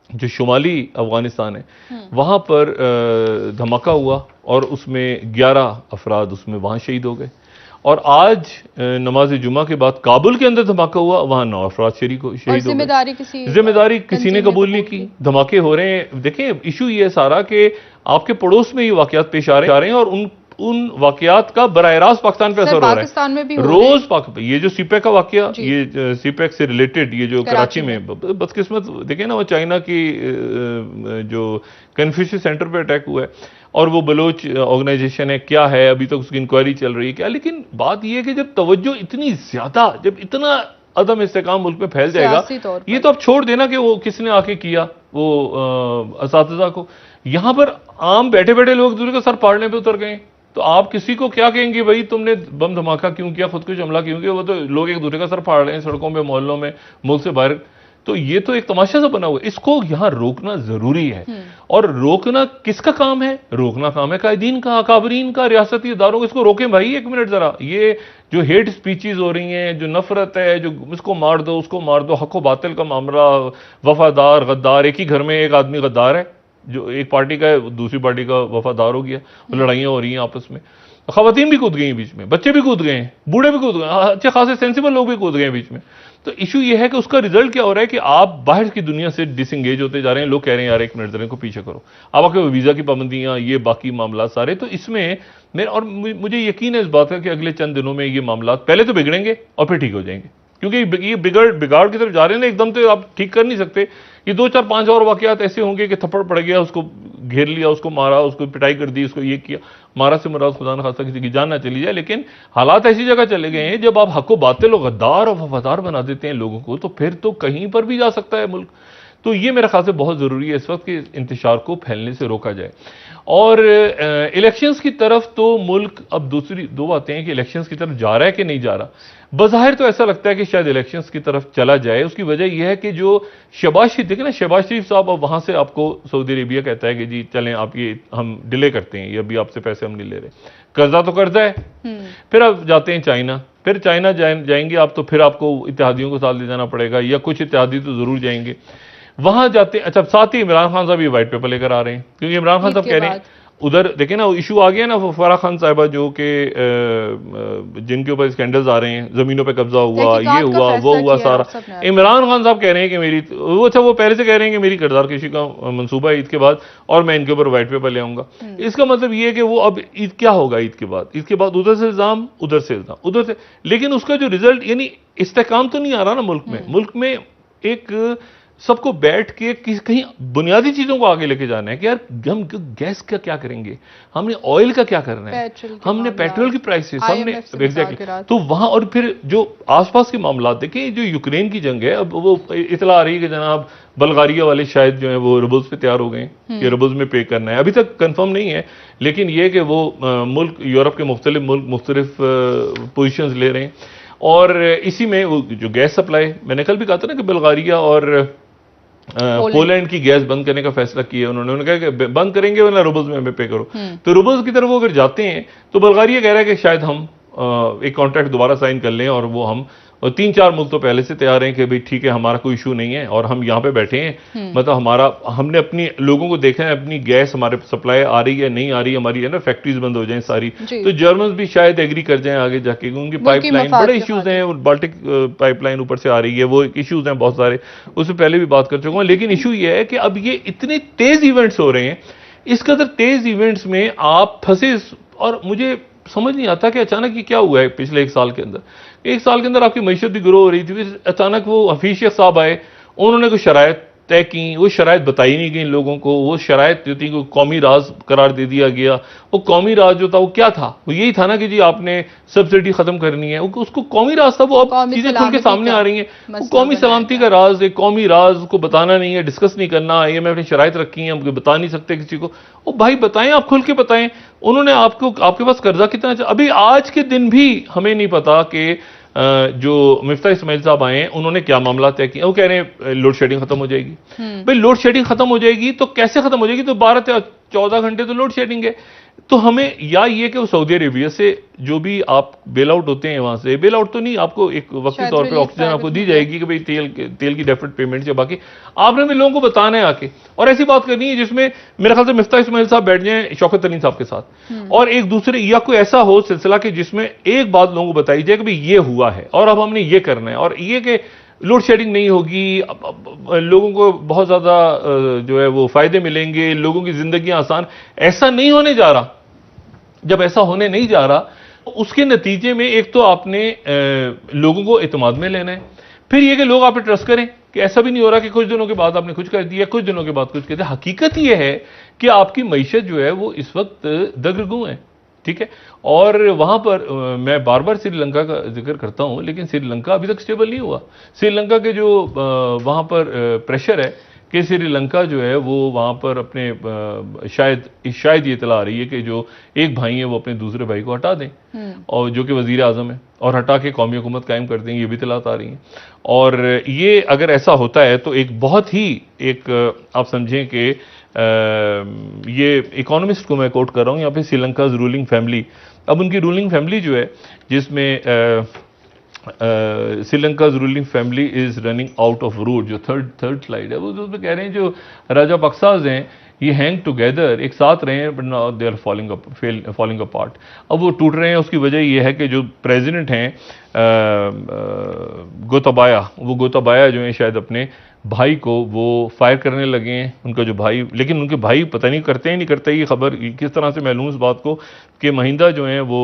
जो शुमाली अफगानिस्तान है, वहां पर धमाका हुआ और उसमें 11 अफराद उसमें वहां शहीद हो गए। और आज नमाज जुमा के बाद काबुल के अंदर धमाका हुआ, वहां 9 अफराद शहीद हो गए। जिम्मेदारी किसी ने कबूल नहीं की। धमाके हो रहे हैं। देखें इशू ये सारा कि आपके पड़ोस में ये वाकयात पेश आ रहे हैं और उन वाकयात का बराह रास्त पाकिस्तान पे असर हो रहा है। पाकिस्तान में भी रोज ये जो सीपैक का वाकया, ये सीपैक से रिलेटेड, ये जो कराची में बदकिस्मत देखें ना, वो चाइना की जो कन्फ्यूशियस सेंटर पे अटैक हुआ है और वो बलोच ऑर्गेनाइजेशन है, क्या है अभी तक उसकी इंक्वायरी चल रही है क्या। लेकिन बात ये है कि जब तवज्जो इतनी ज्यादा, जब इतना अदम इस्तेकाम मुल्क में फैल जाएगा, ये तो अब छोड़ देना कि वो किसने आके किया, वो असातिज़ा को, यहां पर आम बैठे बैठे लोग दूसरे का सर फाड़ने पे उतर गए, तो आप किसी को क्या कहेंगे भाई तुमने बम धमाका क्यों किया, खुदकुश हमला क्यों किया। वो तो लोग एक दूसरे का सर फाड़ रहे हैं सड़कों में, मोहल्लों में, मुल्क से बाहर। तो ये तो एक तमाशा सा बना हुआ है, इसको यहां रोकना जरूरी है। और रोकना किसका काम है? रोकना काम है कायदीन का, अकाबरीन का, रियासती इदारों का। इसको रोकें भाई, एक मिनट जरा। ये जो हेट स्पीचेस हो रही हैं, जो नफरत है, जो इसको मार दो, उसको मार दो, हक व बातिल का मामला, वफादार गद्दार, एक ही घर में एक आदमी गद्दार है, जो एक पार्टी का है दूसरी पार्टी का वफादार हो गया, लड़ाइयां हो रही हैं आपस में, खवातीन भी कूद गई बीच में, बच्चे भी कूद गए, बूढ़े भी कूद गए, अच्छे खासे सेंसिबल लोग भी कूद गए बीच में। तो इशू ये है कि उसका रिजल्ट क्या हो रहा है कि आप बाहर की दुनिया से डिसंगेज होते जा रहे हैं। लोग कह रहे हैं यार एक मिनट जरा को पीछे करो, अब आपके वीजा की पाबंदियां, ये बाकी मामला सारे, तो इसमें मेरे और मुझे यकीन है इस बात का कि अगले चंद दिनों में ये मामला पहले तो बिगड़ेंगे और फिर ठीक हो जाएंगे। क्योंकि ये बिगाड़ की तरफ जा रहे हैं ना, एकदम तो आप ठीक कर नहीं सकते। ये 2 4 5 और वाकयात ऐसे होंगे कि थप्पड़ पड़ गया, उसको घेर लिया, उसको मारा, उसको पिटाई कर दी, उसको ये किया, मारा से मराज खुदा न खास्ता किसी की जान ना चली जाए। लेकिन हालात ऐसी जगह चले गए हैं जब आप हक बातिल और गद्दार और वफादार बना देते हैं लोगों को, तो फिर तो कहीं पर भी जा सकता है मुल्क। तो ये मेरे ख्याल से बहुत ज़रूरी है इस वक्त कि इंतशार को फैलने से रोका जाए। और इलेक्शंस की तरफ तो मुल्क अब दूसरी 2 बातें हैं कि इलेक्शंस की तरफ जा रहा है कि नहीं जा रहा। बज़ाहिर तो ऐसा लगता है कि शायद इलेक्शंस की तरफ चला जाए। उसकी वजह यह है कि जो शहबाज शरीफ, देखिए ना, शहबाज शरीफ साहब अब वहां से आपको सऊदी अरेबिया कहता है कि जी चलें आप, ये हम डिले करते हैं, ये अभी आपसे पैसे हम नहीं ले रहे, कर्जा तो कर्जा है। फिर आप जाते हैं चाइना, फिर चाइना जाएंगे आप, तो फिर आपको इत्तेहादियों को साथ ले जाना पड़ेगा, या कुछ इत्तेहादी तो जरूर जाएंगे वहां जाते हैं। अच्छा, साथ ही इमरान खान साहब ये व्हाइट पेपर लेकर आ रहे हैं, क्योंकि इमरान खान साहब कह रहे हैं उधर देखें ना, इशू आ गया ना फराह खान साहिबा, जो कि जिनके ऊपर स्कैंडल्स आ रहे हैं, जमीनों पे कब्जा हुआ, ये हुआ, वो हुआ सारा। इमरान खान साहब कह रहे हैं कि मेरी वो पहले से कह रहे हैं कि मेरी किरदार कशी का मंसूबा है ईद के बाद, और मैं इनके ऊपर व्हाइट पेपर ले आऊंगा। इसका मतलब ये है कि वो अब ईद क्या होगा, ईद के बाद उधर से इल्जाम, उधर से इल्जाम, उधर से, लेकिन उसका जो रिजल्ट यानी इस्तेहकाम तो नहीं आ रहा ना मुल्क में एक सबको बैठ के कहीं बुनियादी चीजों को आगे लेके जाना है कि यार हम गैस का क्या करेंगे, हमने ऑयल का क्या करना है, हमने पेट्रोल की प्राइसेस, हमने एग्जैक्टली। तो वहां और फिर जो आसपास के मामला देखें, जो यूक्रेन की जंग है, अब वो इतला आ रही है कि जनाब बल्गारिया वाले शायद जो है वो रूबल्स पे तैयार हो गए कि रूबल्स में पे करना है। अभी तक कंफर्म नहीं है, लेकिन ये कि वो मुल्क, यूरोप के मुख्तलिफ मुल्क मुख्तलिफ पोजिशन ले रहे हैं। और इसी में वो जो गैस सप्लाई, मैंने कल भी कहा था ना कि बल्गारिया और पोलैंड की गैस बंद करने का फैसला किया उन्होंने कहा कि बंद करेंगे वरना रूबल्स में हमें पे करो। तो रूबल्स की तरफ वो अगर जाते हैं तो बल्गारिया कह रहा है कि शायद हम एक कॉन्ट्रैक्ट दोबारा साइन कर लें, और वो हम, और 3-4 मुल्क तो पहले से तैयार हैं कि भाई ठीक है, हमारा कोई इशू नहीं है और हम यहाँ पे बैठे हैं, मतलब हमने अपनी लोगों को देखा है, अपनी गैस हमारे सप्लाई आ रही है नहीं आ रही, हमारी है ना फैक्ट्रीज बंद हो जाएं सारी, तो जर्मन भी शायद एग्री कर जाएं आगे जाके, उनकी पाइपलाइन बड़े इश्यूज हैं, बाल्टिक पाइपलाइन ऊपर से आ रही है, वो इश्यूज हैं बहुत सारे, उससे पहले भी बात कर चुका हूँ। लेकिन इशू ये है कि अब ये इतने तेज इवेंट्स हो रहे हैं, इस कदर तेज इवेंट्स में आप फंसे, और मुझे समझ नहीं आता कि अचानक ये क्या हुआ है पिछले 1 साल के अंदर। 1 साल के अंदर आपकी मईशत भी ग्रो हो रही थी, अचानक वो हफीज शेख साहब आए, उन्होंने कुछ शराइत तय की, वो शराइत बताई नहीं गई लोगों को, वो शराइत जो थी को कौमी राज करार दे दिया गया। वो कौमी राज जो था वो क्या था, वो यही था ना कि जी आपने सब्सिडी खत्म करनी है, उसको कौमी राज था, वो अब चीजें खुल के सामने आ रही हैं। वो कौमी सलामती का राज, एक कौमी राज को बताना नहीं है, डिस्कस नहीं करना, IMF ने शराइत रखी है, हम बता नहीं सकते किसी को। ओ भाई बताएं, आप खुल के बताएं। उन्होंने आपके पास कर्जा कितना, अभी आज के दिन भी हमें नहीं पता कि जो मिफ्ता इस्माइल साहब आए हैं उन्होंने क्या मामला तय किया। वो कह रहे हैं लोड शेडिंग खत्म हो जाएगी। भाई लोड शेडिंग खत्म हो जाएगी तो कैसे खत्म हो जाएगी, तो 12-14 घंटे तो लोड शेडिंग है। तो हमें या ये कि सऊदी अरेबिया से जो भी आप बेल आउट होते हैं, वहां से बेल आउट तो नहीं, आपको एक वक्ती तौर पे ऑक्सीजन आपको दी जाएगी कि भाई तेल की डेफिनेट पेमेंट है, बाकी आपने भी लोगों को बताना है आके, और ऐसी बात करनी है जिसमें मेरे ख्याल से मिफ्ता इस्माइल साहब बैठ जाएं शौकत तरीन साहब के साथ, और एक दूसरे, या कोई ऐसा हो सिलसिला कि जिसमें एक बात लोगों को बताई जाए कि भाई ये हुआ है और अब हमने ये करना है, और ये कि लोड शेडिंग नहीं होगी, लोगों को बहुत ज्यादा जो है वो फायदे मिलेंगे, लोगों की जिंदगी आसान। ऐसा नहीं होने जा रहा। जब ऐसा होने नहीं जा रहा, उसके नतीजे में एक तो आपने लोगों को एतमाद में लेना है, फिर यह कि लोग आप पे ट्रस्ट करें, कि ऐसा भी नहीं हो रहा कि कुछ दिनों के बाद आपने कुछ कर दिया, कुछ दिनों के बाद कुछ कर दिया। हकीकत यह है कि आपकी मईशत जो है वो इस वक्त दगरगू है, ठीक है। और वहां पर मैं बार बार श्रीलंका का जिक्र करता हूं, लेकिन श्रीलंका अभी तक स्टेबल नहीं हुआ। श्रीलंका के जो वहां पर प्रेशर है कि श्रीलंका जो है वो वहां पर अपने शायद ये इतला आ रही है कि जो एक भाई है वो अपने दूसरे भाई को हटा दें, और जो कि वजीर आजम है, और हटा के कौमी हुकूमत कायम कर दें, ये भी इतलात आ रही हैं। और ये अगर ऐसा होता है तो एक बहुत ही आप समझें कि ये इकोनॉमिस्ट को मैं कोट कर रहा हूं यहाँ पे, श्रीलंका रूलिंग फैमिली, अब उनकी रूलिंग फैमिली जो है जिसमें Sri Lanka ruling family is running out of route, जो थर्ड स्लाइड है वो उसमें कह रहे हैं जो राजा पक्साज हैं ये हैंग टुगेदर, एक साथ रहे हैं, but now they are falling apart. अब वो टूट रहे हैं, उसकी वजह ये है कि जो प्रेसिडेंट हैं गोताबाया, वो गोताबाया जो है शायद अपने भाई को वो फायर करने लगे हैं, उनका जो भाई, लेकिन उनके भाई पता नहीं करते ही नहीं करते, ये खबर किस तरह से मालूम इस बात को कि महिंदा जो हैं वो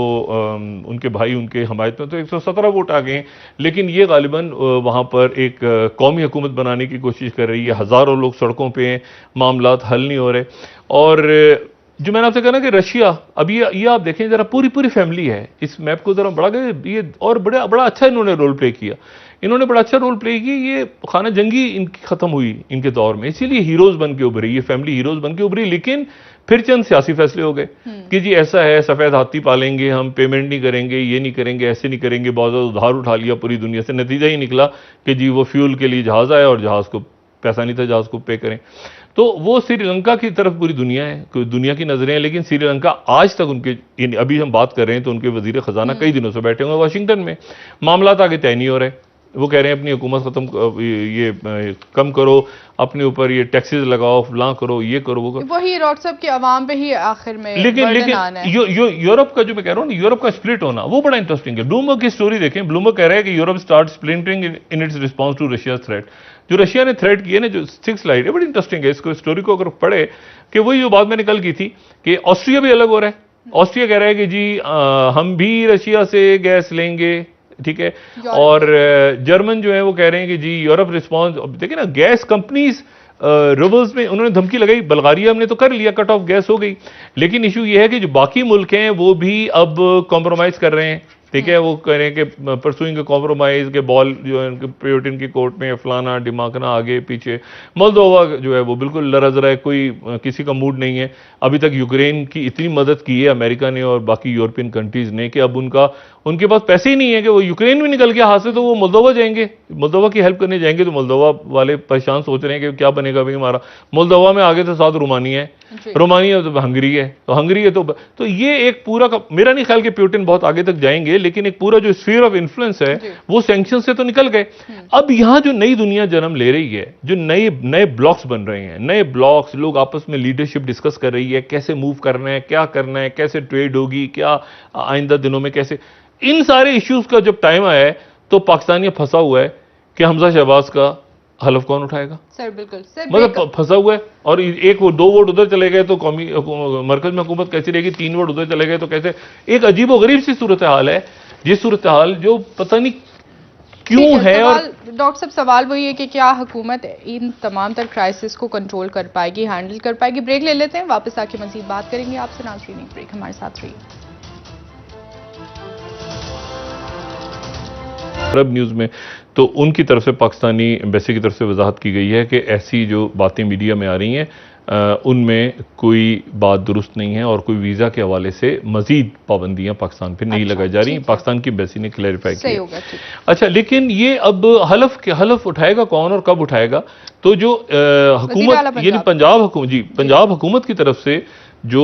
उनके भाई उनके हमायत में तो 117 वोट आ गए हैं, लेकिन ये गालिबन वहाँ पर एक कौमी हुकूमत बनाने की कोशिश कर रही है। हज़ारों लोग सड़कों पे हैं, मामलात हल नहीं हो रहे। और जो मैंने आपसे कहा ना कि रशिया, अब ये आप देखें जरा, पूरी पूरी फैमिली है इस मैप को जरा बड़ा ये, और बड़ा अच्छा इन्होंने रोल प्ले किया, इन्होंने बड़ा अच्छा रोल प्ले किया। ये खाना जंगी इनकी खत्म हुई इनके दौर में, इसीलिए हीरोज बन के उभरी, ये फैमिली हीरोज बन के उभरी। लेकिन फिर चंद सियासी फैसले हो गए कि जी ऐसा है, सफेद हाथी पालेंगे हम, पेमेंट नहीं करेंगे, ये नहीं करेंगे, ऐसे नहीं करेंगे, बहुत ज्यादा उधार उठा लिया पूरी दुनिया से। नतीजा ही निकला कि जी वो फ्यूल के लिए जहाज आया और जहाज को पैसा नहीं था जहाज को पे करें। तो वो श्रीलंका की तरफ पूरी दुनिया है, दुनिया की नजरें हैं, लेकिन श्रीलंका आज तक उनके, अभी हम बात कर रहे हैं तो उनके वजीर खजाना कई दिनों से बैठे हुए हैं वाशिंगटन में, मामला आगे तय नहीं हो रहे। वो कह रहे हैं अपनी हुकूमत खत्म, ये कम करो, अपने ऊपर ये टैक्सेस लगाओ, फलां करो, ये करो, वो करो। वही व्हाट्सएप के अवाम पे ही आखिर में लेकिन यूरोप का जो मैं कह रहा हूँ, यूरोप का स्प्लिट होना वो बड़ा इंटरेस्टिंग है। ब्लूमबर्ग की स्टोरी देखें, ब्लूमबर्ग कह रहा है कि Europe start splintering in its response to Russia threat. जो रशिया ने थ्रेट किए ना, जो 6 स्लाइड है, बड़ी इंटरेस्टिंग है। इसको स्टोरी को अगर पढ़े कि वही जो बात मैंने कल की थी कि ऑस्ट्रिया भी अलग हो रहा है। ऑस्ट्रिया कह रहा है कि जी हम भी रशिया से गैस लेंगे, ठीक है। और जर्मन जो है वो कह रहे हैं कि जी यूरोप रिस्पॉन्स। देखिए ना, गैस कंपनीज रूबल्स में उन्होंने धमकी लगाई, बल्गारिया ने तो कर लिया, कट ऑफ गैस हो गई, लेकिन इशू ये है कि जो बाकी मुल्क हैं वो भी अब कॉम्प्रोमाइज कर रहे हैं, ठीक है। वो कह रहे हैं कि परसुइंग कॉम्प्रोमाइज के बॉल जो है उनके प्योटिन की कोर्ट में, फलाना डिमाकना आगे पीछे। मोल्दोवा जो है वो बिल्कुल लरज रहा है, कोई किसी का मूड नहीं है। अभी तक यूक्रेन की इतनी मदद की है अमेरिका ने और बाकी यूरोपियन कंट्रीज ने कि अब उनके पास पैसे ही नहीं है कि वो यूक्रेन में निकल गया हाथ से तो वो मोल्दोवा जाएंगे, मोल्दोवा की हेल्प करने जाएंगे। तो मोल्दोवा वाले परेशान सोच रहे हैं कि क्या बनेगा भाई हमारा। मोल्दोवा में आगे तो साथ रोमानिया है, रोमानिया तो हंगरी है, तो हंगरी है तो ये एक पूरा का, मेरा नहीं ख्याल कि प्यूटिन बहुत आगे तक जाएंगे, लेकिन एक पूरा जो स्फीयर ऑफ इन्फ्लुएंस है वो सैंक्शन से तो निकल गए। अब यहां जो नई दुनिया जन्म ले रही है, जो नए ब्लॉक्स बन रहे हैं, नए ब्लॉक्स, लोग आपस में लीडरशिप डिस्कस कर रही है, कैसे मूव करना है, क्या करना है, कैसे ट्रेड होगी, क्या आइंदा दिनों में कैसे, इन सारे इश्यूज का जब टाइम आया है तो पाकिस्तान ये फंसा हुआ है कि हमजा शहबाज का हलफ कौन उठाएगा। सर बिल्कुल सर, मतलब फंसा हुआ है। और एक वो 2 वोट उधर चले गए तो कौमी मरकज में हुकूमत कैसी रहेगी, 3 वोट उधर चले गए तो कैसे। एक अजीब और गरीब सी सूरत हाल है, ये सूरत हाल जो पता नहीं क्यों है। और डॉक्टर साहब सवाल वही है कि क्या हुकूमत इन तमाम तर क्राइसिस को कंट्रोल कर पाएगी, हैंडल कर पाएगी। ब्रेक ले लेते हैं, वापस आके मजीद बात करेंगे आपसे। नाज़रीन ब्रेक, हमारे साथ रहिए। अरब न्यूज़ में तो उनकी तरफ से, पाकिस्तानी एम्बेसी की तरफ से वजाहत की गई है कि ऐसी जो बातें मीडिया में आ रही हैं उनमें कोई बात दुरुस्त नहीं है और कोई वीज़ा के हवाले से मजीद पाबंदियां पाकिस्तान पर नहीं लगाई जा रही। पाकिस्तान की एम्बेसी ने क्लैरिफाई किया। अच्छा, लेकिन ये अब हलफ उठाएगा कौन और कब उठाएगा? तो जो हुकूमत यानी पंजाब हुकूमत की तरफ से जो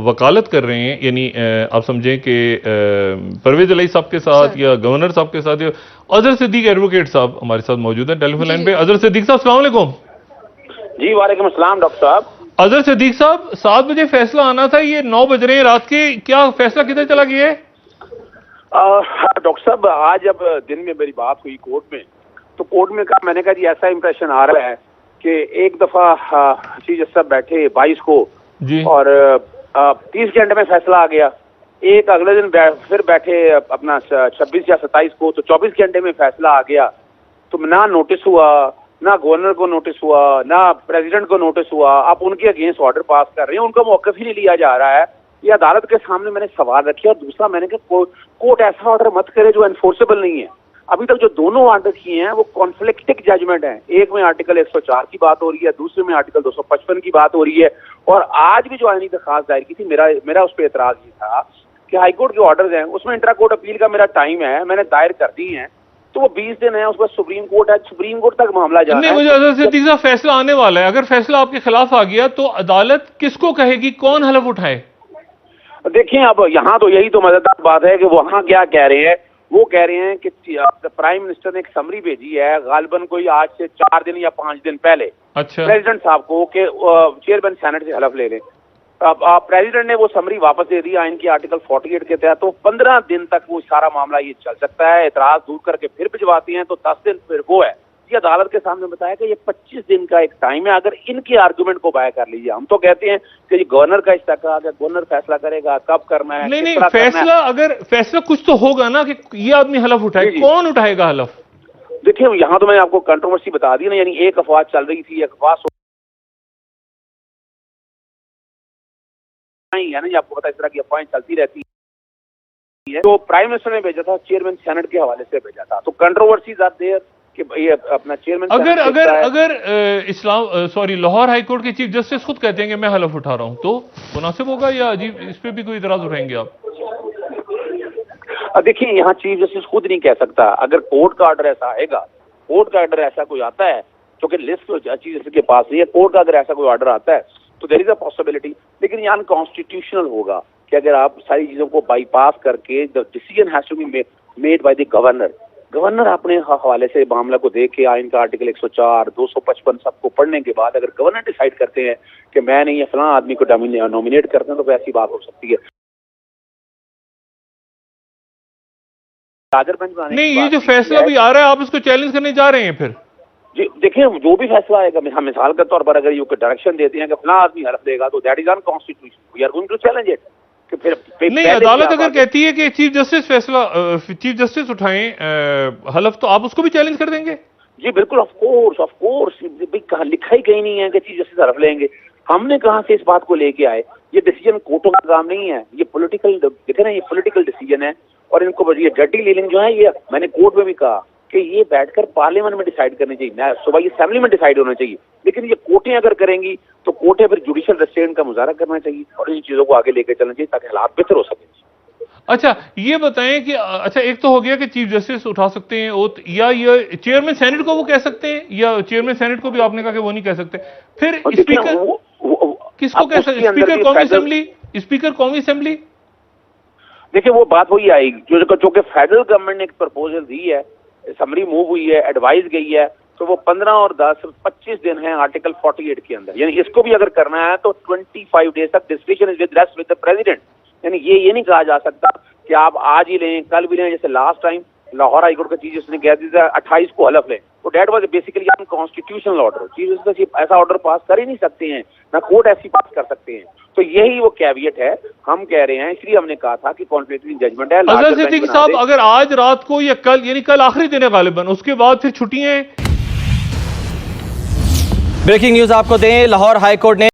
वकालत कर रहे हैं, यानी आप समझें कि परवेज अली साहब के साथ या गवर्नर साहब के साथ, अजहर सिद्दीक एडवोकेट साहब हमारे साथ मौजूद हैं टेलीफोन लाइन पे। अजहर सिद्दीक साहब अस्सलाम वालेकुम। जी वालेकुम अस्सलाम डॉक्टर साहब। अजहर सिद्दीक साहब, 7 बजे फैसला आना था, ये 9 बज रहे हैं रात के, क्या फैसला किधर चला गया है? डॉक्टर साहब, आज जब दिन में मेरी बात हुई कोर्ट में, तो कोर्ट में कहा, मैंने कहा जी ऐसा इंप्रेशन आ रहा है कि एक दफा चीफ जस्टिस बैठे 22 को जी, और 30 घंटे में फैसला आ गया। एक अगले दिन फिर बैठे अपना 26 या 27 को, तो 24 घंटे में फैसला आ गया। तो ना नोटिस हुआ, ना गवर्नर को नोटिस हुआ, ना प्रेसिडेंट को नोटिस हुआ। आप उनके अगेंस्ट ऑर्डर पास कर रहे हैं, उनका मौकफ ही नहीं लिया जा रहा है। ये अदालत के सामने मैंने सवाल रखे। और दूसरा मैंने कहा कोर्ट ऐसा ऑर्डर मत करे जो एनफोर्सेबल नहीं है। अभी तक जो दोनों ऑर्डर किए हैं वो कॉन्फ्लिक्टिंग जजमेंट हैं। एक में आर्टिकल 104 की बात हो रही है, दूसरे में आर्टिकल 255 की बात हो रही है। और आज भी जो आईनी दरखास्त दायर की थी, मेरा उस पर एतराज ये था कि हाईकोर्ट के ऑर्डर्स हैं, उसमें इंट्रा कोर्ट अपील का मेरा टाइम है, मैंने दायर कर दी है, तो वो 20 दिन है। उसके बाद सुप्रीम कोर्ट है, सुप्रीम कोर्ट तक मामला जाना है। मुझे अजहर साहब फैसला आने वाला है, अगर फैसला आपके खिलाफ आ गया तो अदालत किसको कहेगी, कौन हलफ उठाए? देखिए, अब यहाँ तो यही तो मजेदार बात है कि वहाँ क्या कह रहे हैं। वो कह रहे हैं कि प्राइम मिनिस्टर ने एक समरी भेजी है, गालिबन कोई आज से 4 दिन या 5 दिन पहले, अच्छा, प्रेसिडेंट साहब को कि चेयरमैन सेनेट से हलफ ले लें। अब प्रेसिडेंट ने वो समरी वापस दे दी आइन की आर्टिकल 48 के तहत। तो 15 दिन तक वो सारा मामला ये चल सकता है। एतराज दूर करके फिर भिजवाते हैं तो 10 दिन फिर वो है। भारतीय अदालत के सामने बताया कि ये 25 दिन का एक टाइम है, अगर इनके आर्गुमेंट को बाय कर लीजिए। हम तो कहते हैं कि ये गवर्नर का इस्तेकाल है, गवर्नर फैसला करेगा कब करना है। नहीं, फैसला अगर फैसला कुछ तो होगा ना कि ये आदमी हलफ उठाए, कौन उठाएगा हलफ? देखिए यहाँ तो मैंने आपको कंट्रोवर्सी बता दी ना, यानी एक अफवाह चल रही थी, एक अफवाह है ना, ये आपको पता है इस तरह की अफवाहें चलती रहती है। तो प्राइम मिनिस्टर ने भेजा था, चेयरमैन सेनेट के हवाले से भेजा था, तो कंट्रोवर्सीज आर देयर कि ये अपना चेयरमैन अगर लाहौर हाई कोर्ट के चीफ जस्टिस खुद कहते हैं कि मैं हलफ उठा रहा हूं, तो मुनासिब होगा या अजीब? इस पे भी कोई इतराज उठाएंगे आप? देखिए यहाँ चीफ जस्टिस खुद नहीं कह सकता। अगर कोर्ट का ऑर्डर ऐसा आएगा, कोर्ट का ऑर्डर ऐसा कोई आता है, क्योंकि लिस्ट तो चीफ जस्टिस के पास नहीं है, कोर्ट का अगर ऐसा कोई ऑर्डर आता है तो देयर इज अ पॉसिबिलिटी, लेकिन ये अनकॉन्स्टिट्यूशनल होगा कि अगर आप सारी चीजों को बाईपास करके the decision has to be made by the governor. Governor अपने हवाले से मामला को देख के आइन का आर्टिकल 104, 255 सबको पढ़ने के बाद अगर गवर्नर डिसाइड करते हैं कि मैं नहीं, फलां आदमी को नॉमिनेट करते हैं, तो वैसी बात हो सकती है। नहीं, ये जो फैसला भी आ रहा है आप इसको चैलेंज करने जा रहे हैं फिर? जी देखिए, जो भी फैसला आएगा, हम मिसाल के तौर पर अगर ये डायरेक्शन देते हैं कि फलां आदमी हलफ देगा, तो that is unconstitutional, we are going to challenge it. कि फिर नहीं, अदालत अगर कहती है कि चीफ जस्टिस उठाएं हलफ, तो आप उसको भी चैलेंज कर देंगे? जी बिल्कुल, ऑफ कोर्स लिखा ही कहीं नहीं है कि चीफ जस्टिस हलफ लेंगे। हमने कहां से इस बात को लेके आए? ये डिसीजन कोर्टों का काम नहीं है, ये पॉलिटिकल, देखे ना, ये पॉलिटिकल डिसीजन है। और इनको ये डर्टी डीलिंग जो है, ये मैंने कोर्ट में भी कहा कि ये बैठकर पार्लियामेंट में डिसाइड करनी चाहिए, सुबह ये असेंबली में डिसाइड होना चाहिए। लेकिन ये कोर्टें अगर करेंगी तो कोर्टें फिर जुडिशियल रेस्ट्रेंट का मुजाहरा करना चाहिए और इन चीजों को आगे लेकर चलना चाहिए ताकि हालात बेहतर हो सके। अच्छा, ये बताएं कि अच्छा, एक तो हो गया कि चीफ जस्टिस उठा सकते हैं ओथ, या ये चेयरमैन सेनेट को वो कह सकते हैं, या चेयरमैन सेनेट को भी आपने कहा कि वो नहीं कह सकते? फिर स्पीकर किसको कह सकते? स्पीकर कौमी असेंबली, स्पीकर कौमी असेंबली? देखिए वो बात वही आएगी जो कि फेडरल गवर्नमेंट ने एक प्रपोजल दी है, समरी मूव हुई है, एडवाइस गई है, तो वो 15 और 10 25 दिन है आर्टिकल 48 के अंदर। यानी इसको भी अगर करना है तो 25 डेज तक discussion is rest with the president. यानी ये नहीं कहा जा सकता कि आप आज ही लें, कल भी लें, जैसे लास्ट टाइम लाहौर हाईकोर्ट का चीफ जस्टिस ने कह दिया 28 को हलफ लें, तो that was basically unconstitutional order. Chief justice ऐसा ऑर्डर पास कर ही नहीं सकते हैं, ना कोर्ट ऐसी पास कर सकते हैं। तो यही वो कैवियट है, हम कह रहे हैं, इसलिए हमने कहा था कि कॉन्फ्लिक्टिंग जजमेंट है। अजहर सिद्दीकी साहब, अगर आज रात को या कल, यानी कल आखिरी दिन है गालिबन, उसके बाद फिर छुट्टियां हैं। ब्रेकिंग न्यूज आपको दें, लाहौर हाईकोर्ट ने